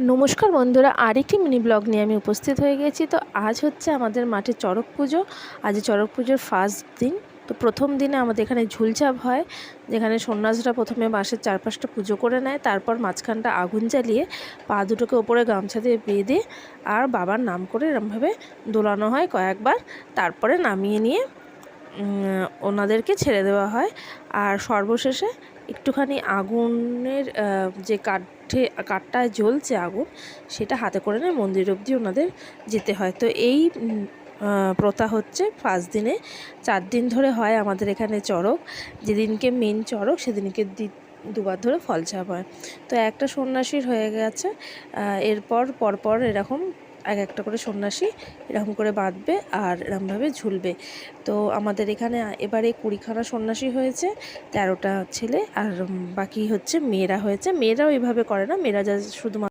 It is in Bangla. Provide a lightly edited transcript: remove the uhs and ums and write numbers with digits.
নমস্কার বন্ধুরা, আরেকটি মিনি ব্লগ নিয়ে আমি উপস্থিত হয়ে গেছি। তো আজ হচ্ছে আমাদের মাঠে চড়ক পুজো। আজ চড়ক পুজোর ফার্স্ট দিন। তো প্রথম দিনে আমাদের এখানে ঝুলচাপ হয়, যেখানে সন্ন্যাসরা প্রথমে বাঁশের চারপাশটা পুজো করে নেয়, তারপর মাঝখানটা আগুন জ্বালিয়ে পা দুটোকে ওপরে গামছা দিয়ে বেঁধে আর বাবার নাম করে এরমভাবে দোলানো হয় কয়েকবার। তারপরে নামিয়ে নিয়ে ওনাদেরকে ছেড়ে দেওয়া হয়। আর সর্বশেষে একটুখানি আগুনের যে কাঠটায় জ্বলছে আগুন, সেটা হাতে করে নিয়ে মন্দির অবধি ওনাদের যেতে হয়। তো এই প্রথা হচ্ছে ফার্স্ট দিনে। 4 দিন ধরে হয় আমাদের এখানে চড়ক। যেদিনকে মেন চড়ক সেদিনকে দুবার ধরে ফল চাপ হয়। তো একটা সন্ন্যাসীর হয়ে গেছে, এরপর পরপর এরকম একটা করে সন্ন্যাসী এরকম করে বাঁধবে আর এরকমভাবে ঝুলবে। তো আমাদের এখানে এবারে 20খানা সন্ন্যাসী হয়েছে, 13টা ছেলে আর বাকি হচ্ছে মেয়েরা হয়েছে। মেয়েরাও এইভাবে করে না, মেয়েরা যা শুধুমাত্র